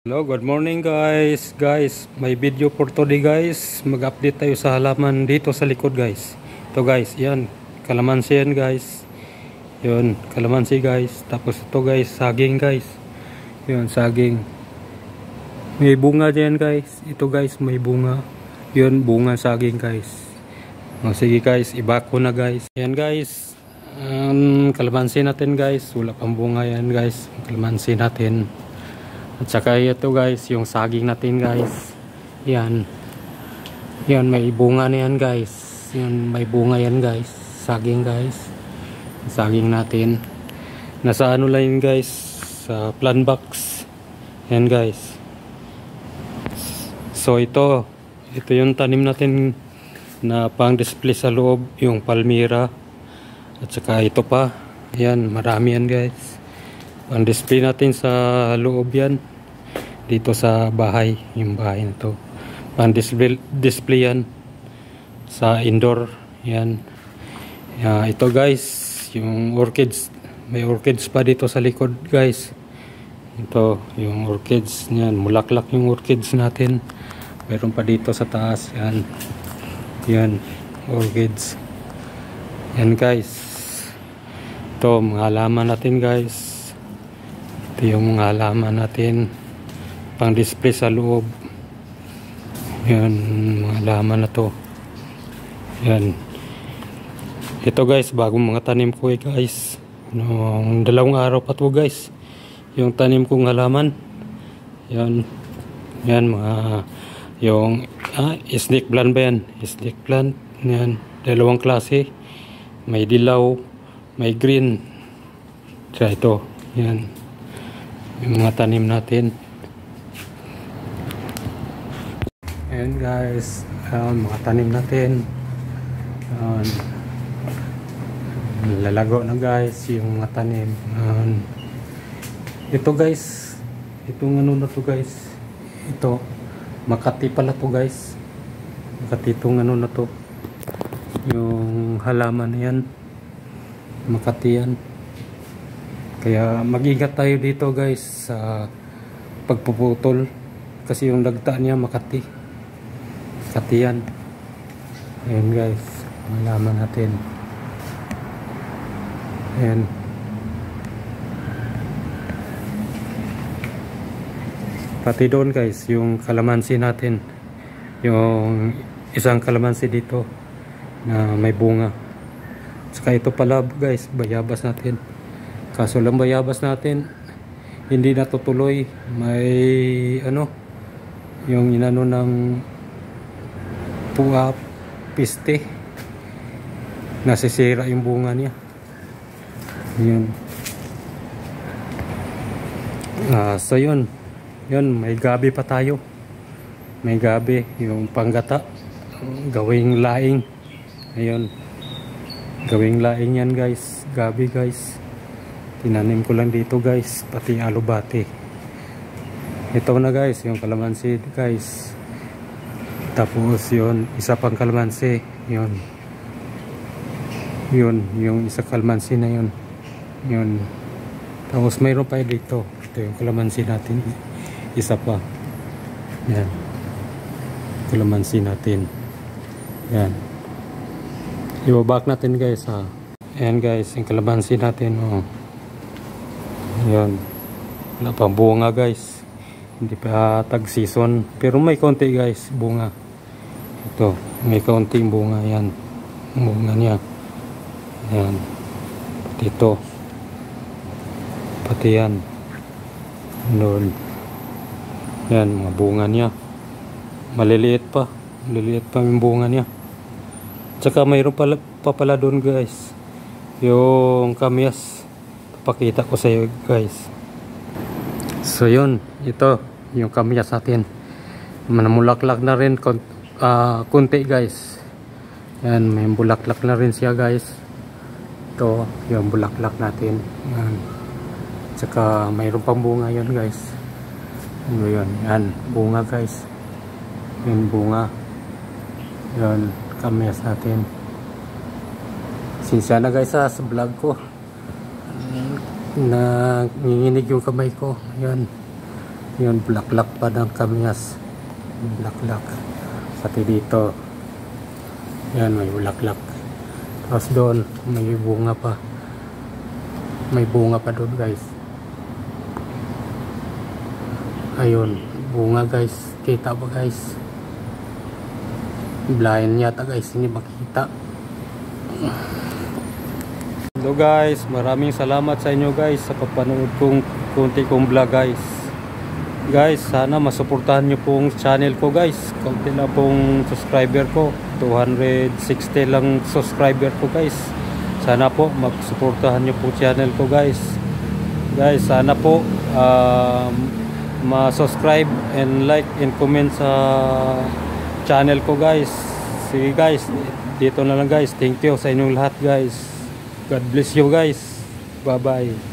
Hello, good morning guys. Guys, may video for today guys. Mag-update tayo sa halaman dito sa likod guys. Ito guys, yan. Kalamansi yan guys. Yun, kalamansi guys. Tapos ito guys, saging guys. Yun, saging. May bunga dyan guys. Ito guys, may bunga. Yun, bunga saging guys. O, sige guys, ibako na guys. Yan guys. Kalamansi natin guys. Wala pang bunga yan guys. Kalamansi natin. At saka ito guys, yung saging natin guys. Yan. Yan, may bunga na yan guys. Yan, may bunga yan guys. Saging guys. Saging natin. Nasa ano lang yun guys. Sa plant box. Yan guys. So ito yung tanim natin na pang display sa loob. Yung palmira. At saka ito pa. Yan, marami yan guys. Ang display natin sa loob yan. Dito sa bahay. Yung bahay na to. Ang display yan. Sa indoor. Yan. Ito guys. Yung orchids. May orchids pa dito sa likod guys. Ito. Yung orchids. Yan. Mulaklak yung orchids natin. Meron pa dito sa taas. Yan. Yan. Orchids. Yan guys. Ito. Mga halaman natin guys. Ito yung mga halaman natin pang display sa loob. Yan, mga halaman na to. Yan. Ito guys, bagong mga tanim ko guys. Nung 2 araw pa to guys. Yung tanim kong halaman. Yan. Yan mga yung snake plant ba yan? Snake plant. Yan. 2 klase. May dilaw, may green. Kaya ito. Yan. Yung mga tanim natin. Ayan guys, mga tanim natin. Lalago na guys yung mga tanim. Ito guys, itong ano na to guys. Ito, Makati pala to guys. Makati itong ano na to. Yung halaman na yan. Makati yan. Kaya mag-ingat tayo dito guys sa pagpuputol kasi yung dagta niya Makati. Makati yan. Ayan guys, malaman natin. Ayan. Pati doon guys, yung kalamansi natin. Yung isang kalamansi dito na may bunga. Saka ito pala guys, bayabas natin. Kaso lang bayabas natin hindi natutuloy. May ano yung inano ng piste, nasisira yung bunga niya. Yun. So yun may gabi pa tayo. May gabi yung panggata gawing laing. Ayun, gawing laing yan guys. Gabi guys, tinanim ko lang dito guys, pati alubati. Ito na guys, yung kalamansi guys. Tapos yun, isa pang kalamansi. Yun, yung isa kalamansi na yun. Yun. Tapos mayroon pa dito. Ito yung kalamansi natin. Isa pa. Yan. Kalamansi natin. Yan. Ibabak natin guys ha. Ayan guys, yung kalamansi natin. Oh. Yan. Wala pang bunga guys. Hindi pa tag season. Pero may konti guys bunga. Ito. May konting bunga yan. Bunga niya. Yan. Pati ito. Pati yan. Doon. Yan. Mga bunga niya. Maliliit pa. Maliliit pa yung bunga niya. Tsaka mayroon pa pala doon guys. Yung kamyas. Pakita ko sa iyo guys. So yun, ito yung kamyas natin. Manamulaklak na rin kunti guys. Yan, may bulaklak na rin siya guys. Ito yung bulaklak natin. Yan. Tsaka mayroon pang bunga yun guys. Ano yun? Yan, bunga guys. Yan bunga. Yan, kamyas natin. Sinsya na guys sa vlog ko. Nanginginig yung kamay ko. Yan. Yun, bulaklak pa ng kamyas. Bulaklak. Pati dito. Yan, may bulaklak. Tapos doon, may bunga pa. May bunga pa doon, guys. Ayun, bunga, guys. Kita ba, guys? Blind yata, guys. Hindi makita. Hello, guys. Maraming salamat sa inyo, guys, sa papanood kong kunti kong vlog, guys. Guys, sana masuportahan nyo pong channel ko, guys. Kunti lang pong subscriber ko. 260 lang subscriber ko, guys. Sana po magsuportahan nyo po channel ko, guys. Guys, sana po ma-subscribe and like and comment sa channel ko, guys. Sige, guys, dito na lang, guys. Thank you sa inyong lahat, guys. God bless you, guys. Bye bye.